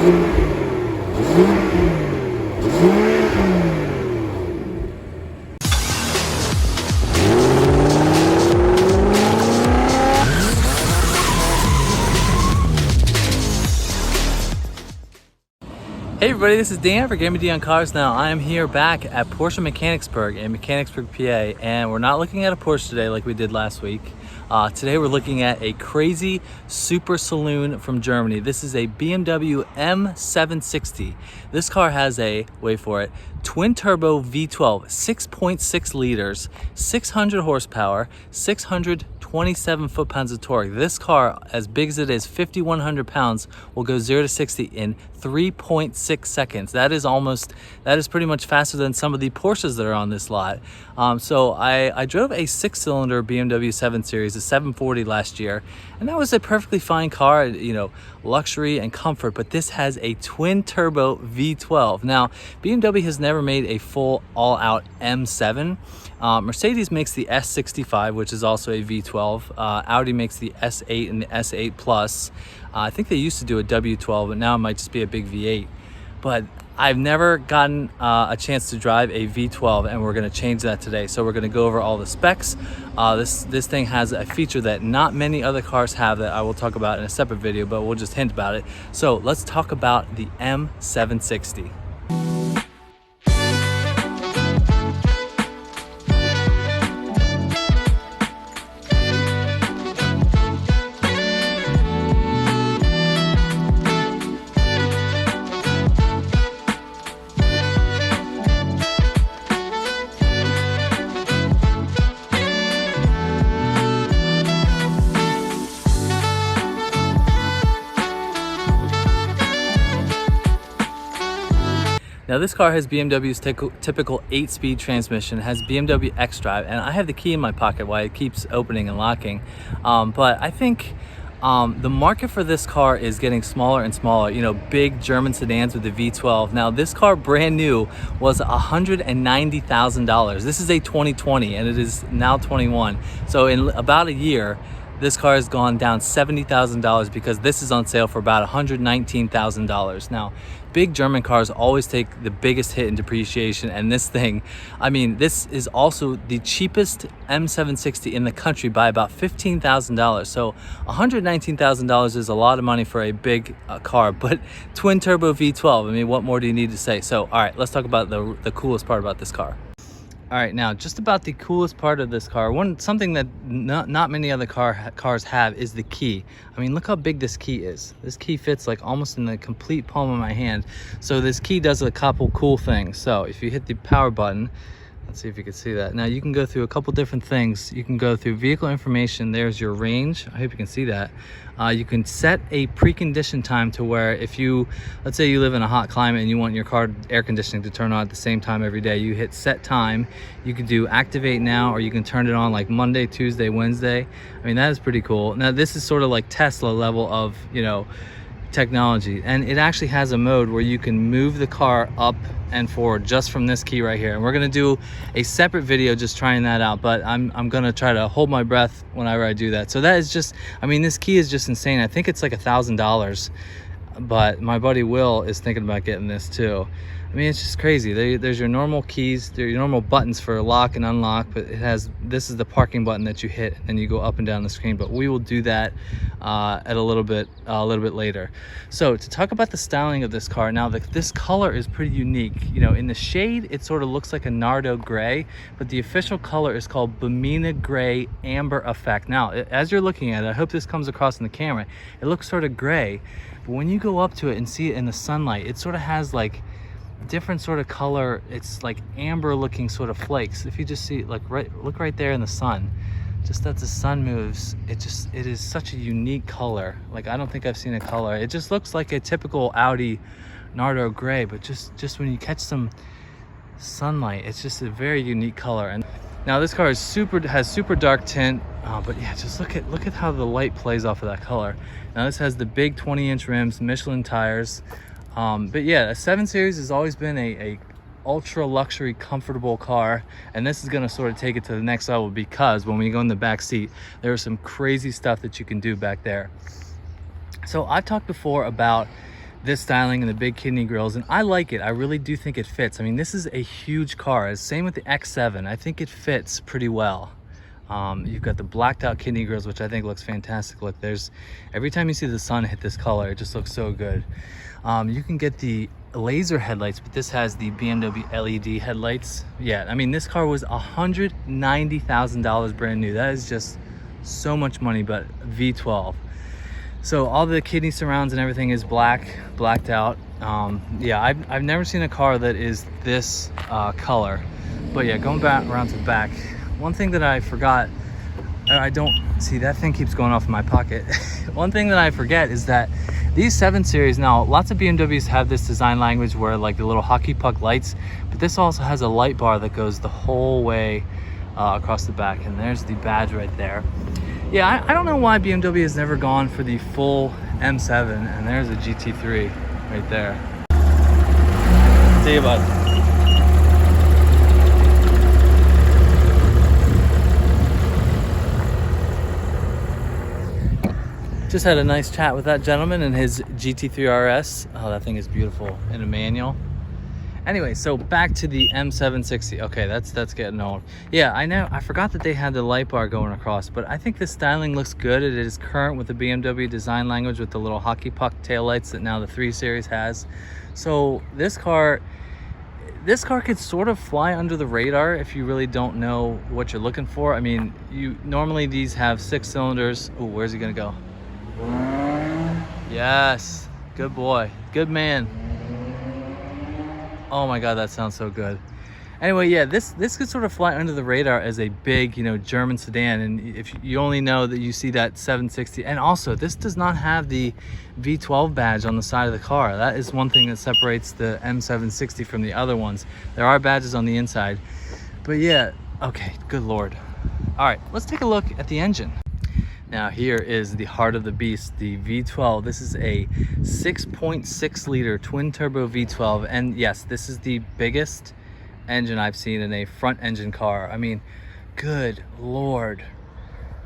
Hey everybody, this is Dan for GemmyD on Cars. Now I am here back at Porsche Mechanicsburg in Mechanicsburg, PA, and we're not looking at a Porsche today like we did last week. Today we're looking at a crazy super saloon from Germany. This is a BMW M760. This car has a, wait for it, twin turbo V12, 6.6 liters, 600 horsepower, 627 foot-pounds of torque. This car, as big as it is, 5,100 pounds, will go 0 to 60 in 3.6 seconds. That is pretty much faster than some of the Porsches that are on this lot. So I drove a 6-cylinder BMW 7 Series, a 740 last year, and that was a perfectly fine car, you know, luxury and comfort, but this has a twin turbo V12. Now, BMW has never made a full all-out M7. Mercedes makes the S65, which is also a V12. Audi makes the S8 and the S8 Plus. I think they used to do a W12, but now it might just be a big V8. But I've never gotten a chance to drive a V12, and we're going to change that today. So we're going to go over all the specs. This thing has a feature that not many other cars have that I will talk about in a separate video, but we'll just hint about it. So let's talk about the M760. Now this car has BMW's typical 8-speed transmission, has BMW xDrive, and I have the key in my pocket while it keeps opening and locking. But I think the market for this car is getting smaller and smaller. You know, big German sedans with the V12. Now this car, brand new, was $190,000. This is a 2020 and it is now 21. So in about a year, this car has gone down $70,000 because this is on sale for about $119,000. Now, big German cars always take the biggest hit in depreciation, and this thing, I mean, this is also the cheapest M760 in the country by about $15,000. So $119,000 is a lot of money for a big car, but twin turbo V12, I mean, what more do you need to say? So, all right, let's talk about the coolest part about this car. All right, now just about the coolest part of this car, something that not many other cars have is the key. I mean, look how big this key is. This key fits like almost in the complete palm of my hand. So this key does a couple cool things. So if you hit the power button, let's see if you can see that. Now you can go through a couple different things. You can go through vehicle information. There's your range. I hope you can see that. You can set a preconditioned time to where if you, let's say you live in a hot climate and you want your car air conditioning to turn on at the same time every day, you hit set time. You can do activate now, or you can turn it on like Monday, Tuesday, Wednesday. I mean, that is pretty cool. Now this is sort of like Tesla level of, you know, technology, and it actually has a mode where you can move the car up and forward just from this key right here, and we're going to do a separate video just trying that out, but I'm going to try to hold my breath whenever I do that. So that is just, I mean, this key is just insane. I think it's like $1,000, but my buddy Will is thinking about getting this too. I mean, it's just crazy. There's your normal keys, there's your normal buttons for lock and unlock, but it has, this is the parking button that you hit and you go up and down the screen, but we will do that at a little bit later. So to talk about the styling of this car, now this color is pretty unique. You know, in the shade, it sort of looks like a Nardo gray, but the official color is called Bamina Gray Amber Effect. Now, as you're looking at it, I hope this comes across in the camera, it looks sort of gray, but when you go up to it and see it in the sunlight, it sort of has like different sort of color. It's like amber looking sort of flakes. If you just see, like, look right there in the sun, just as the sun moves, it is such a unique color. Like, I don't think I've seen a color. It just looks like a typical Audi Nardo gray, but just when you catch some sunlight, it's just a very unique color. And now this car has super dark tint, but yeah, just look at how the light plays off of that color. Now this has the big 20-inch rims, Michelin tires. But yeah, a 7 Series has always been a ultra luxury, comfortable car, and this is going to sort of take it to the next level, because when we go in the back seat, there's some crazy stuff that you can do back there. So I've talked before about this styling and the big kidney grills, and I like it. I really do think it fits. I mean, this is a huge car. Same with the X7. I think it fits pretty well. You've got the blacked out kidney grills, which I think looks fantastic. Look, there's, every time you see the sun hit this color, it just looks so good. You can get the laser headlights, but this has the BMW LED headlights. Yeah, I mean, this car was $190,000 brand new. That is just so much money, but V12. So all the kidney surrounds and everything is blacked out. Yeah, I've never seen a car that is this color. But yeah, going back around to the back, one thing that I forgot, I don't see, that thing keeps going off in my pocket. One thing that I forget is that these 7 Series, now lots of BMWs have this design language where like the little hockey puck lights, but this also has a light bar that goes the whole way across the back, and there's the badge right there. Yeah, I don't know why BMW has never gone for the full M7, and there's a GT3 right there. See you, bud. Just had a nice chat with that gentleman and his GT3 RS. Oh, that thing is beautiful in a manual. Anyway, so back to the M760. Okay, that's getting old. Yeah, I know. I forgot that they had the light bar going across, but I think the styling looks good. It is current with the BMW design language with the little hockey puck taillights that now the 3 Series has. So this car could sort of fly under the radar if you really don't know what you're looking for. I mean, normally these have 6 cylinders. Oh, where's he gonna go? Yes, good boy, good man. Oh my God, that sounds so good. Anyway, yeah, this could sort of fly under the radar as a big, you know, German sedan. And if you only know that you see that 760, and also this does not have the V12 badge on the side of the car. That is one thing that separates the M760 from the other ones. There are badges on the inside, but yeah, okay, good Lord. All right, let's take a look at the engine. Now here is the heart of the beast, the V12. This is a 6.6 liter twin turbo V12. And yes, this is the biggest engine I've seen in a front engine car. I mean, good Lord,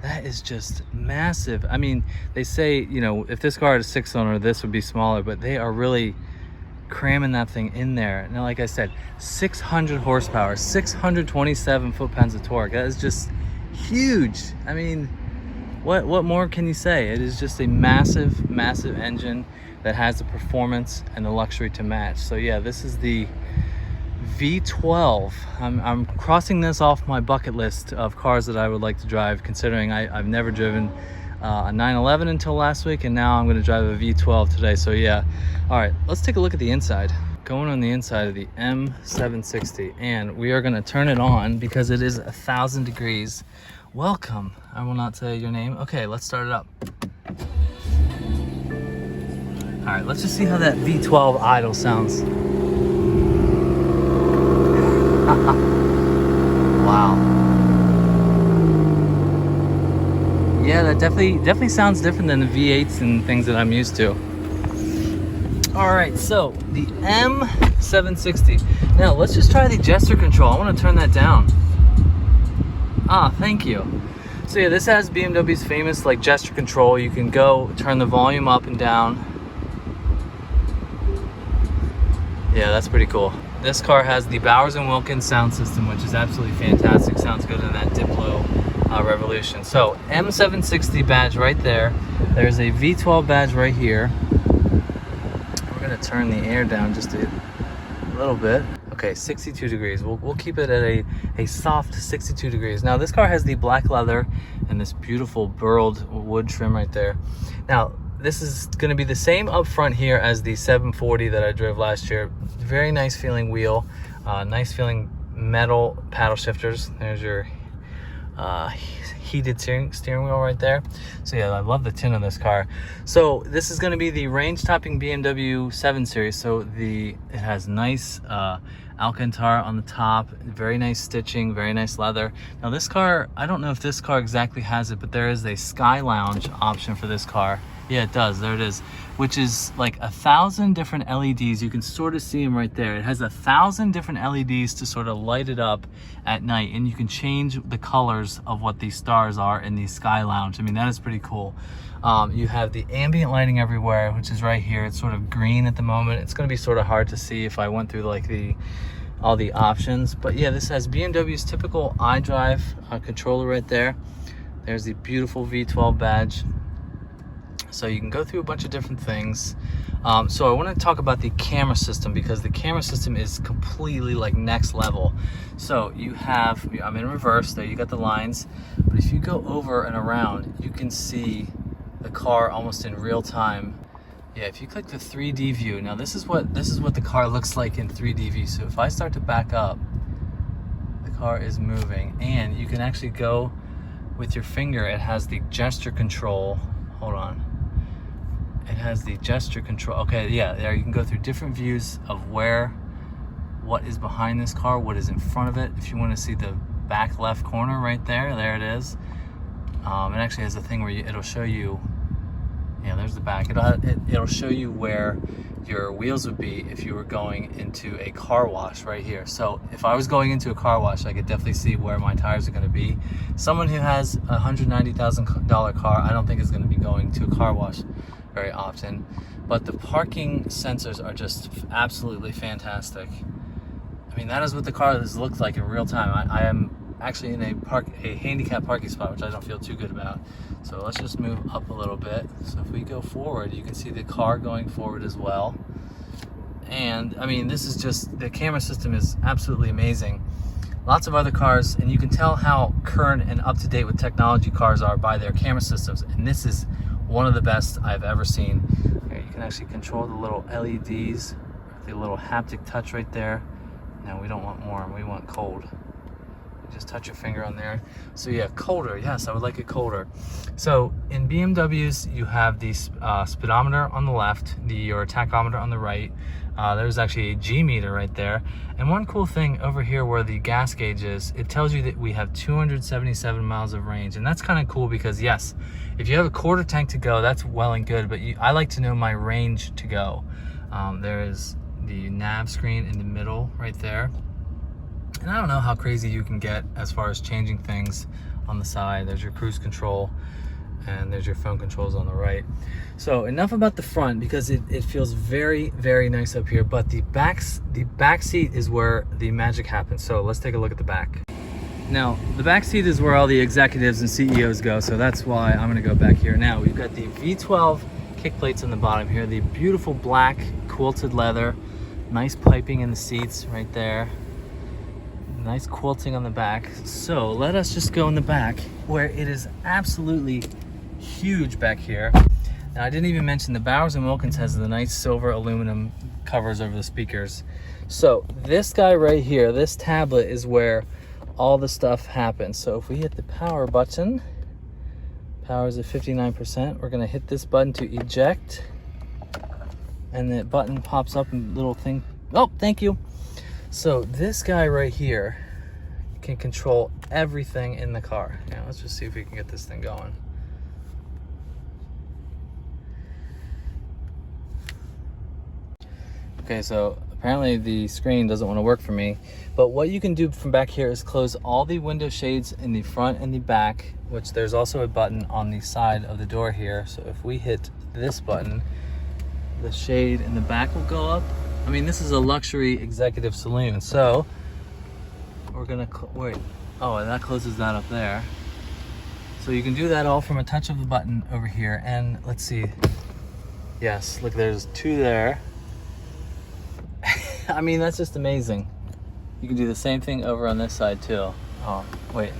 that is just massive. I mean, they say, you know, if this car had a 6-cylinder, this would be smaller, but they are really cramming that thing in there. Now, like I said, 600 horsepower, 627 foot-pounds of torque. That is just huge. I mean, what more can you say? It is just a massive engine that has the performance and the luxury to match. So yeah, this is the V12. I'm crossing this off my bucket list of cars that I would like to drive, considering I've never driven a 911 until last week, and now I'm going to drive a V12 today. So yeah, all right, let's take a look at the inside. Going on the inside of the M760, and we are going to turn it on because it is 1,000 degrees. Welcome. I will not say your name. Okay, let's start it up. All right, let's just see how that V12 idle sounds. Wow. Yeah, that definitely sounds different than the V8s and things that I'm used to. All right, so the M760. Now let's just try the gesture control. I want to turn that down. Ah, thank you. So yeah, this has BMW's famous like gesture control. You can go turn the volume up and down. Yeah, that's pretty cool. This car has the Bowers & Wilkins sound system, which is absolutely fantastic. Sounds good in that Diplo Revolution. So M760 badge right there. There's a V12 badge right here. We're gonna turn the air down just a little bit. Okay, 62 degrees. We'll keep it at a soft 62 degrees. Now this car has the black leather and this beautiful burled wood trim right there. Now this is going to be the same up front here as the 740 that I drove last year. Very nice feeling wheel, nice feeling metal paddle shifters. There's your heated steering wheel right there. So yeah, I love the tin on this car. So this is going to be the range topping BMW 7 Series. So it has nice Alcantara on the top, very nice stitching, very nice leather. Now this car, I don't know if this car exactly has it, but there is a Sky Lounge option for this car. Yeah, it does. There it is, which is like 1,000 different LEDs. You can sort of see them right there. It has 1,000 different LEDs to sort of light it up at night, and you can change the colors of what these stars are in the Sky Lounge. I mean, that is pretty cool. You have the ambient lighting everywhere, which is right here. It's sort of green at the moment. It's going to be sort of hard to see if I went through like all the options, but yeah, this has BMW's typical iDrive controller right there. There's the beautiful V12 badge. So you can go through a bunch of different things. So I want to talk about the camera system, because the camera system is completely like next level. So you have, I'm in reverse there, you got the lines, but if you go over and around, you can see the car almost in real time. Yeah, if you click the 3D view, now this is what the car looks like in 3D view. So if I start to back up, the car is moving, and you can actually go with your finger. It has the gesture control. Hold on. It has the gesture control. Okay, yeah, there you can go through different views of what is behind this car, what is in front of it. If you want to see the back left corner right there, there it is. It actually has a thing where it'll show you, yeah, there's the back. It'll show you where your wheels would be if you were going into a car wash right here. So if I was going into a car wash, I could definitely see where my tires are going to be. Someone who has a $190,000 car, I don't think is going to be going to a car wash very often. But the parking sensors are just absolutely fantastic. I mean, that is what the car looks like in real time. I am actually in a handicap parking spot, which I don't feel too good about. So let's just move up a little bit. So if we go forward, you can see the car going forward as well. And I mean, this is just, the camera system is absolutely amazing. Lots of other cars, and you can tell how current and up to date with technology cars are by their camera systems. And this is one of the best I've ever seen. Here, you can actually control the little LEDs, the little haptic touch right there. No, we don't want warm, we want cold. Just touch your finger on there. So yeah, colder. Yes, I would like it colder. So in BMWs, you have the speedometer on the left, your tachometer on the right. There's actually a G meter right there. And one cool thing over here where the gas gauge is, it tells you that we have 277 miles of range. And that's kind of cool because yes, if you have a quarter tank to go, that's well and good, but I like to know my range to go. There is the nav screen in the middle right there. And I don't know how crazy you can get as far as changing things on the side. There's your cruise control, and there's your phone controls on the right. So enough about the front, because it feels very, very nice up here. But the back seat is where the magic happens. So let's take a look at the back. Now, the back seat is where all the executives and CEOs go. So that's why I'm gonna go back here. Now, we've got the V12 kick plates on the bottom here. The beautiful black quilted leather. Nice piping in the seats right there. Nice quilting on the back. So let us just go in the back, where it is absolutely huge back here. Now, I didn't even mention the Bowers & Wilkins has the nice silver aluminum covers over the speakers. So this guy right here, this tablet, is where all the stuff happens. So if we hit the power button, power is at 59%. We're gonna hit this button to eject, and the button pops up and little thing. Oh, thank you. So this guy right here can control everything in the car. Now let's just see if we can get this thing going. Okay, so apparently the screen doesn't want to work for me, but what you can do from back here is close all the window shades in the front and the back, which there's also a button on the side of the door here. So if we hit this button, the shade in the back will go up. I mean, this is a luxury executive saloon, so we're gonna wait. Oh, and that closes that up there. So you can do that all from a touch of a button over here. And let's see. Yes, look, there's two there. I mean, that's just amazing. You can do the same thing over on this side too. Oh, wait.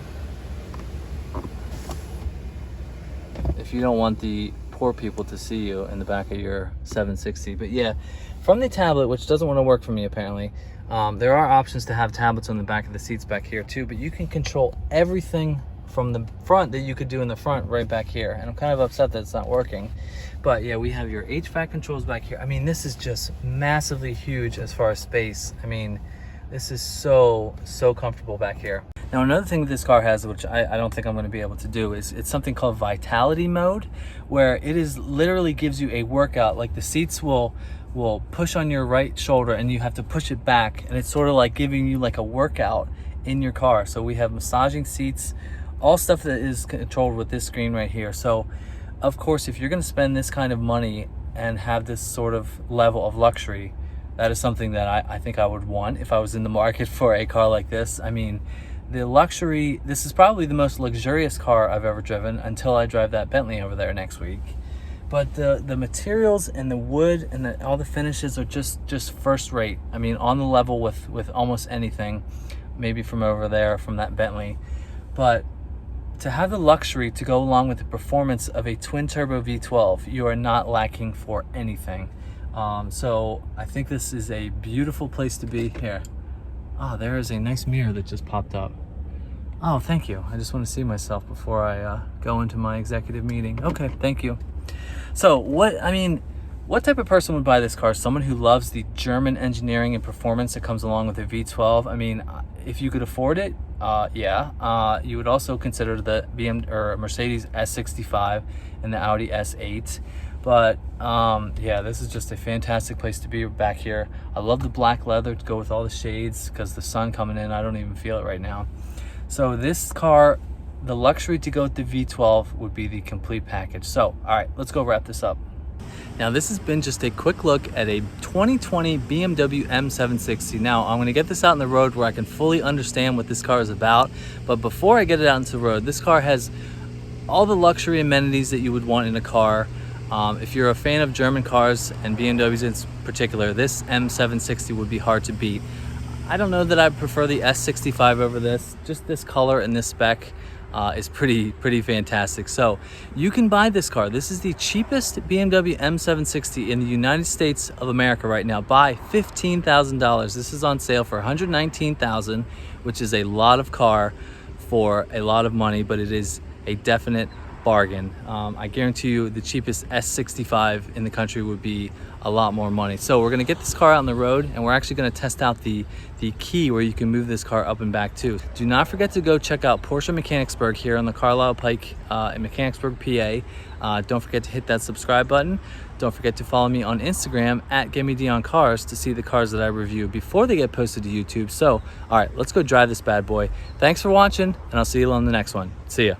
If you don't want the poor people to see you in the back of your 760, but yeah. From the tablet, which doesn't want to work for me apparently, there are options to have tablets on the back of the seats back here too, but you can control everything from the front that you could do in the front right back here. And I'm kind of upset that it's not working. But yeah, we have your HVAC controls back here. I mean, this is just massively huge as far as space. I mean, this is so comfortable back here. Now, another thing this car has, which I don't think I'm going to be able to do, is it's something called Vitality Mode, where it is literally gives you a workout. Like the seats will push on your right shoulder and you have to push it back, and it's sort of like giving you like a workout in your car. So we have massaging seats, all stuff that is controlled with this screen right here. So of course, if you're going to spend this kind of money and have this sort of level of luxury, that is something that I think I would want if I was in the market for a car like this. I mean, the luxury, this is probably the most luxurious car I've ever driven until I drive that Bentley over there next week. But the materials and the wood and all the finishes are just first rate. I mean, on the level with almost anything, maybe from over there, from that Bentley. But to have the luxury to go along with the performance of a twin turbo V12, you are not lacking for anything. So I think this is a beautiful place to be. Here. Oh, there is a nice mirror that just popped up. Oh, thank you. I just want to see myself before I go into my executive meeting. Okay, thank you. So what type of person would buy this car? Someone who loves the German engineering and performance that comes along with the V12. I mean, if you could afford it, yeah. You would also consider the BMW or Mercedes S65 and the Audi S8. But yeah, this is just a fantastic place to be back here. I love the black leather to go with all the shades because the sun coming in, I don't even feel it right now. So this car, the luxury to go with the V12 would be the complete package. So, all right, let's go wrap this up. Now, this has been just a quick look at a 2020 BMW M760. Now, I'm gonna get this out on the road where I can fully understand what this car is about. But before I get it out into the road, this car has all the luxury amenities that you would want in a car. If you're a fan of German cars and BMWs in particular, this M760 would be hard to beat. I don't know that I prefer the S65 over this. Just this color and this spec is pretty fantastic. So you can buy this car. This is the cheapest BMW M760 in the United States of America right now by $15,000. This is on sale for $119,000, which is a lot of car for a lot of money, but it is a definite bargain. I guarantee you the cheapest S65 in the country would be a lot more money. So we're gonna get this car out on the road, and we're actually gonna test out the key where you can move this car up and back too. Do not forget to go check out Porsche Mechanicsburg here on the Carlisle Pike in Mechanicsburg, PA. Don't forget to hit that subscribe button. Don't forget to follow me on Instagram at GemmyD on Cars to see the cars that I review before they get posted to YouTube. So, all right, let's go drive this bad boy. Thanks for watching, and I'll see you on the next one. See ya.